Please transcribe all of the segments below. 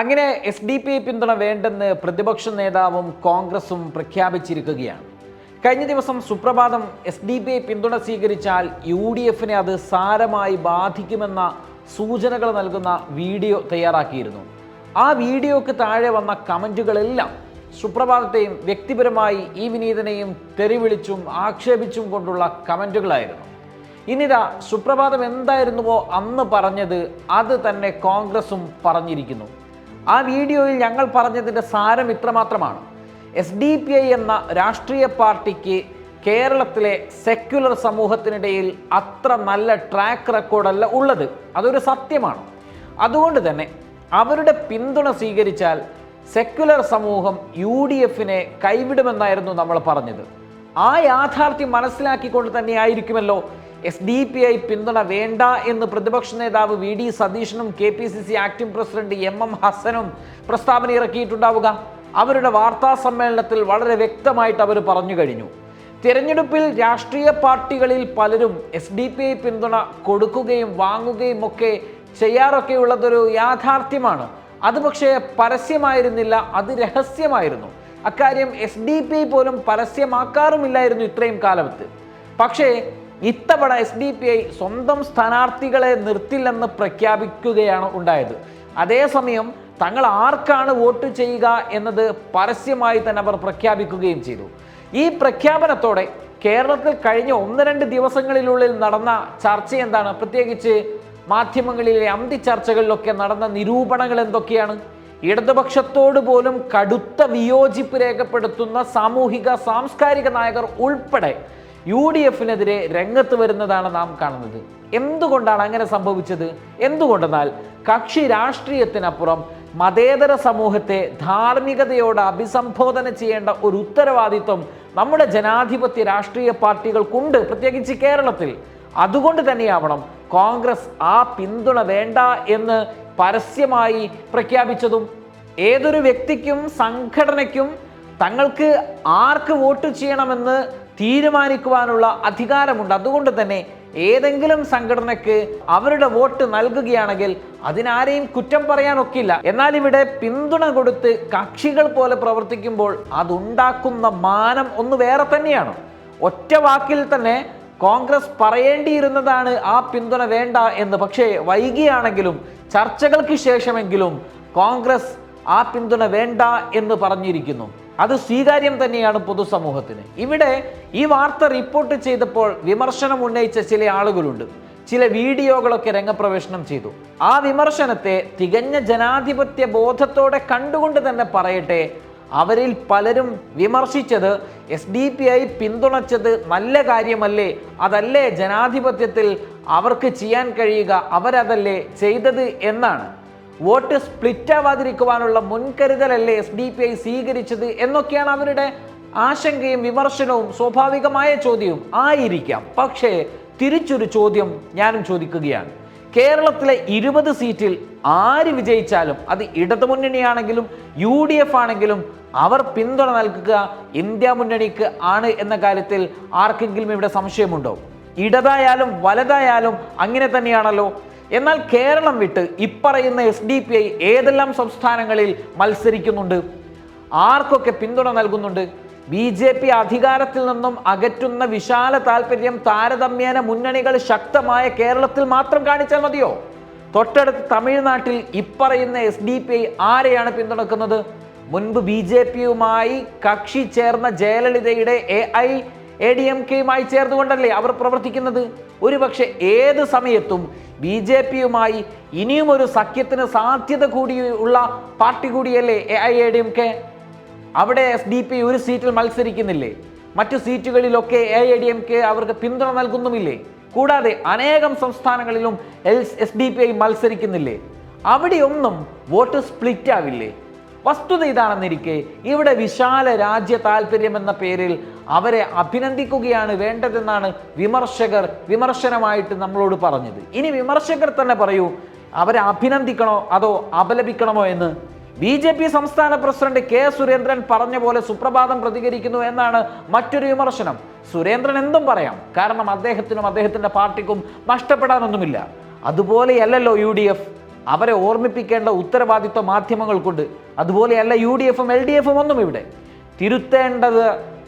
അങ്ങനെ SDP പിന്തുണ വേണ്ടെന്ന് പ്രതിപക്ഷ നേതാവും കോൺഗ്രസും പ്രഖ്യാപിച്ചിരിക്കുകയാണ്. കഴിഞ്ഞ ദിവസം സുപ്രഭാതം SDP പിന്തുണ സ്വീകരിച്ചാൽ UDFനെ അത് സാരമായി ബാധിക്കുമെന്ന സൂചനകൾ നൽകുന്ന വീഡിയോ തയ്യാറാക്കിയിരുന്നു. ആ വീഡിയോക്ക് താഴെ വന്ന കമൻറ്റുകളെല്ലാം സുപ്രഭാതത്തെയും വ്യക്തിപരമായി ഈ വിനീതനെയും തെറിവിളിച്ചും ആക്ഷേപിച്ചും കൊണ്ടുള്ള കമൻറ്റുകളായിരുന്നു. ഇനിതാ സുപ്രഭാതം എന്തായിരുന്നുവോ അന്ന് പറഞ്ഞത് അത് തന്നെ കോൺഗ്രസും പറഞ്ഞിരിക്കുന്നു. ആ വീഡിയോയിൽ ഞങ്ങൾ പറഞ്ഞതിൻ്റെ സാരം ഇത്രമാത്രമാണ്: SDPI എന്ന രാഷ്ട്രീയ പാർട്ടിക്ക് കേരളത്തിലെ സെക്യുലർ സമൂഹത്തിനിടയിൽ അത്ര നല്ല ട്രാക്ക് റെക്കോർഡല്ല ഉള്ളത്. അതൊരു സത്യമാണ്. അതുകൊണ്ട് തന്നെ അവരുടെ പിന്തുണ സ്വീകരിച്ചാൽ സെക്യുലർ സമൂഹം UDFനെ കൈവിടുമെന്നായിരുന്നു നമ്മൾ പറഞ്ഞത്. ആ യാഥാർത്ഥ്യം മനസ്സിലാക്കിക്കൊണ്ട് തന്നെയായിരിക്കുമല്ലോ SDPI പിന്തുണ വേണ്ട എന്ന് പ്രതിപക്ഷ നേതാവ് VD സതീശനും KPCC ആക്ടിംഗ് പ്രസിഡന്റ് MM ഹസനും പ്രസ്താവന ഇറക്കിയിട്ടുണ്ടാവുക. അവരുടെ വാർത്താ സമ്മേളനത്തിൽ വളരെ വ്യക്തമായിട്ട് അവർ പറഞ്ഞു കഴിഞ്ഞു. തിരഞ്ഞെടുപ്പിൽ രാഷ്ട്രീയ പാർട്ടികളിൽ പലരും SDPI പിന്തുണ കൊടുക്കുകയും വാങ്ങുകയും ഒക്കെ ചെയ്യാറൊക്കെയുള്ളതൊരു യാഥാർത്ഥ്യമാണ്. അത് പക്ഷേ പരസ്യമായിരുന്നില്ല, അത് രഹസ്യമായിരുന്നു. അക്കാര്യം SDPI പോലും പരസ്യമാക്കാറുമില്ലായിരുന്നു ഇത്രയും കാലത്ത്. പക്ഷേ ഇത്തവണ SDPI സ്വന്തം സ്ഥാനാർത്ഥികളെ നിർത്തില്ലെന്ന് പ്രഖ്യാപിക്കുകയാണ് ഉണ്ടായത്. അതേസമയം തങ്ങൾ ആർക്കാണ് വോട്ട് ചെയ്യുക എന്നത് പരസ്യമായി തന്നെ അവർ പ്രഖ്യാപിക്കുകയും ചെയ്തു. ഈ പ്രഖ്യാപനത്തോടെ കേരളത്തിൽ കഴിഞ്ഞ 1-2 ദിവസങ്ങളിലുള്ളിൽ നടന്ന ചർച്ച എന്താണ്? പ്രത്യേകിച്ച് മാധ്യമങ്ങളിലെ അന്തിച്ചർച്ചകളിലൊക്കെ നടന്ന നിരൂപണങ്ങൾ എന്തൊക്കെയാണ്? ഇടതുപക്ഷത്തോട് പോലും കടുത്ത വിയോജിപ്പ് രേഖപ്പെടുത്തുന്ന സാമൂഹിക സാംസ്കാരിക നായകർ ഉൾപ്പെടെ UDFനെതിരെ രംഗത്ത് വരുന്നതാണ് നാം കാണുന്നത്. എന്തുകൊണ്ടാണ് അങ്ങനെ സംഭവിച്ചത്? എന്തുകൊണ്ടെന്നാൽ കക്ഷി രാഷ്ട്രീയത്തിനപ്പുറം മതേതര സമൂഹത്തെ ധാർമ്മികതയോട് അഭിസംബോധന ചെയ്യേണ്ട ഒരു ഉത്തരവാദിത്വം നമ്മുടെ ജനാധിപത്യ രാഷ്ട്രീയ പാർട്ടികൾക്കുണ്ട്, പ്രത്യേകിച്ച് കേരളത്തിൽ. അതുകൊണ്ട് തന്നെയാവണം കോൺഗ്രസ് ആ പിന്തുണ വേണ്ട എന്ന് പരസ്യമായി പ്രഖ്യാപിച്ചതും. ഏതൊരു വ്യക്തിക്കും സംഘടനയ്ക്കും തങ്ങൾക്ക് ആർക്ക് വോട്ട് ചെയ്യണമെന്ന് തീരുമാനിക്കുവാനുള്ള അധികാരമുണ്ട്. അതുകൊണ്ട് തന്നെ ഏതെങ്കിലും സംഘടനയ്ക്ക് അവരുടെ വോട്ട് നൽകുകയാണെങ്കിൽ അതിനാരെയും കുറ്റം പറയാനൊക്കില്ല. എന്നാൽ ഇവിടെ പിന്തുണ കൊടുത്ത് കക്ഷികൾ പോലെ പ്രവർത്തിക്കുമ്പോൾ അതുണ്ടാക്കുന്ന മാനം ഒന്ന് വേറെ തന്നെയാണ്. ഒറ്റ വാക്കിൽ തന്നെ കോൺഗ്രസ് പറയേണ്ടിയിരുന്നതാണ് ആ പിന്തുണ വേണ്ട എന്ന്. പക്ഷേ വൈകിയാണെങ്കിലും ചർച്ചകൾക്ക് ശേഷമെങ്കിലും കോൺഗ്രസ് ആ പിന്തുണ വേണ്ട എന്ന് പറഞ്ഞിരിക്കുന്നു. അത് സ്വീകാര്യം തന്നെയാണ് പൊതുസമൂഹത്തിന്. ഇവിടെ ഈ വാർത്ത റിപ്പോർട്ട് ചെയ്തപ്പോൾ വിമർശനം ഉന്നയിച്ച ചില ആളുകളുണ്ട്. ചില വീഡിയോകളൊക്കെ രംഗപ്രവേശനം ചെയ്തു. ആ വിമർശനത്തെ തികഞ്ഞ ജനാധിപത്യ ബോധത്തോടെ കണ്ടുകൊണ്ട് തന്നെ പറയട്ടെ, അവരിൽ പലരും വിമർശിച്ചത് SDPI പിന്തുണച്ചത് നല്ല കാര്യമല്ലേ, അതല്ലേ ജനാധിപത്യത്തിൽ അവർക്ക് ചെയ്യാൻ കഴിയുക, അവരതല്ലേ ചെയ്തത് എന്നാണ്. വോട്ട് സ്പ്ലിറ്റ് ആവാതിരിക്കുവാനുള്ള മുൻകരുതലല്ലേ SDPI സ്വീകരിച്ചത് എന്നൊക്കെയാണ് അവരുടെ ആശങ്കയും വിമർശനവും. സ്വാഭാവികമായ ചോദ്യവും ആയിരിക്കാം. പക്ഷേ തിരിച്ചൊരു ചോദ്യം ഞാനും ചോദിക്കുകയാണ്. കേരളത്തിലെ 20 സീറ്റിൽ ആര് വിജയിച്ചാലും അത് ഇടതുമുന്നണിയാണെങ്കിലും UDF ആണെങ്കിലും അവർ പിന്തുണ നൽകുക ഇന്ത്യ മുന്നണിക്ക് ആണ് എന്ന കാര്യത്തിൽ ആർക്കെങ്കിലും ഇവിടെ സംശയമുണ്ടോ? ഇടതായാലും വലതായാലും അങ്ങനെ തന്നെയാണല്ലോ. എന്നാൽ കേരളം വിട്ട് ഇപ്പറയുന്ന SDPI ഏതെല്ലാം സംസ്ഥാനങ്ങളിൽ മത്സരിക്കുന്നുണ്ട്? ആർക്കൊക്കെ പിന്തുണ നൽകുന്നുണ്ട്? BJP അധികാരത്തിൽ നിന്നും അകറ്റുന്ന വിശാല താല്പര്യം താരതമ്യേന മുന്നണികൾ ശക്തമായ കേരളത്തിൽ മാത്രം കാണിച്ചാൽ മതിയോ? തൊട്ടടുത്ത് തമിഴ്നാട്ടിൽ ഇപ്പറയുന്ന SDPI ആരെയാണ് പിന്തുണക്കുന്നത്? മുൻപ് BJPയുമായി കക്ഷി ചേർന്ന ജയലളിതയുടെ AIADMKയുമായി ചേർന്നുകൊണ്ടല്ലേ അവർ പ്രവർത്തിക്കുന്നത്? ഒരുപക്ഷെ ഏത് സമയത്തും BJPയുമായി ഇനിയും ഒരു സഖ്യത്തിന് സാധ്യത കൂടിയുള്ള പാർട്ടി കൂടിയല്ലേ AIADMK. അവിടെ SDPI ഒരു സീറ്റിൽ മത്സരിക്കുന്നില്ലേ? മറ്റു സീറ്റുകളിലൊക്കെ AIADMK അവർക്ക് പിന്തുണ നൽകുന്നുമില്ലേ? കൂടാതെ അനേകം സംസ്ഥാനങ്ങളിലും SDPI മത്സരിക്കുന്നില്ലേ? അവിടെയൊന്നും വോട്ട് സ്പ്ലിറ്റ് ആവില്ലേ? വസ്തുത ഇതാണെന്നിരിക്കെ ഇവിടെ വിശാല രാജ്യ താല്പര്യം എന്ന പേരിൽ അവരെ അഭിനന്ദിക്കുകയാണ് വേണ്ടതെന്നാണ് വിമർശകർ വിമർശനമായിട്ട് നമ്മളോട് പറഞ്ഞത്. ഇനി വിമർശകർ തന്നെ പറയൂ, അവരെ അഭിനന്ദിക്കണോ അതോ അപലപിക്കണമോ എന്ന്. BJP സംസ്ഥാന പ്രസിഡന്റ് K സുരേന്ദ്രൻ പറഞ്ഞ പോലെ സുപ്രഭാതം പ്രതികരിക്കുന്നു എന്നാണ് മറ്റൊരു വിമർശനം. സുരേന്ദ്രൻ എന്തും പറയാം, കാരണം അദ്ദേഹത്തിനും അദ്ദേഹത്തിന്റെ പാർട്ടിക്കും നഷ്ടപ്പെടാനൊന്നുമില്ല. അതുപോലെയല്ലല്ലോ UDF. അവരെ ഓർമ്മിപ്പിക്കേണ്ട ഉത്തരവാദിത്വ മാധ്യമങ്ങൾക്കുണ്ട്. അതുപോലെയല്ല UDF-ഉം LDF-ഉം ഒന്നും ഇവിടെ. തിരുത്തേണ്ടത്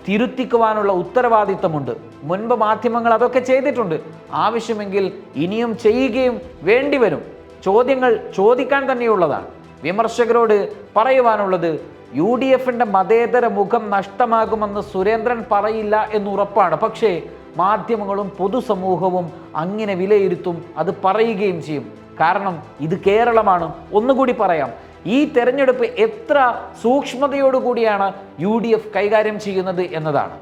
തിരുത്തിക്കുവാനുള്ള ഉത്തരവാദിത്വമുണ്ട്. മുൻപ് മാധ്യമങ്ങൾ അതൊക്കെ ചെയ്തിട്ടുണ്ട്. ആവശ്യമെങ്കിൽ ഇനിയും ചെയ്യുകയും വേണ്ടിവരും. ചോദ്യങ്ങൾ ചോദിക്കാൻ തന്നെയുള്ളതാണ്. വിമർശകരോട് പറയുവാനുള്ളത്, UDF-ന്റെ മതേതര മുഖം നഷ്ടമാകുമെന്ന് സുരേന്ദ്രൻ പറയില്ല എന്നുറപ്പാണ്. പക്ഷേ മാധ്യമങ്ങളും പൊതുസമൂഹവും അങ്ങനെ വിലയിരുത്തും, അത് പറയുകയും ചെയ്യും. കാരണം ഇത് കേരളമാണ്. ഒന്നുകൂടി പറയാം, ഈ തെരഞ്ഞെടുപ്പ് എത്ര സൂക്ഷ്മതയോടുകൂടിയാണ് UDF കൈകാര്യം ചെയ്യുന്നത് എന്നതാണ്.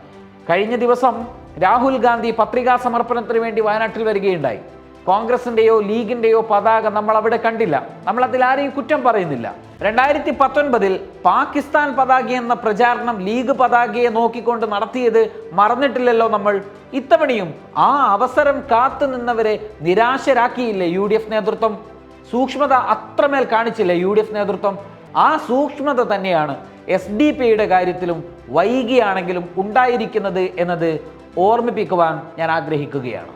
കഴിഞ്ഞ ദിവസം രാഹുൽ ഗാന്ധി പത്രികാ സമർപ്പണത്തിന് വേണ്ടി വയനാട്ടിൽ വരികയുണ്ടായി. കോൺഗ്രസിൻ്റെയോ ലീഗിൻ്റെയോ പതാക നമ്മൾ അവിടെ കണ്ടില്ല. നമ്മൾ അതിൽ ആരെയും കുറ്റം പറയുന്നില്ല. 2019 പാകിസ്ഥാൻ പതാക എന്ന പ്രചാരണം ലീഗ് പതാകയെ നോക്കിക്കൊണ്ട് നടത്തിയത് മറന്നിട്ടില്ലല്ലോ നമ്മൾ. ഇത്തവണയും ആ അവസരം കാത്തു നിന്നവരെ നിരാശരാക്കിയില്ലേ UDF നേതൃത്വം? സൂക്ഷ്മത അത്രമേൽ കാണിച്ചില്ലേ UDF നേതൃത്വം? ആ സൂക്ഷ്മത തന്നെയാണ് SDP-യുടെ കാര്യത്തിലും വൈകിയാണെങ്കിലും ഉണ്ടായിരിക്കുന്നത് എന്നത് ഓർമ്മിപ്പിക്കുവാൻ ഞാൻ ആഗ്രഹിക്കുകയാണ്.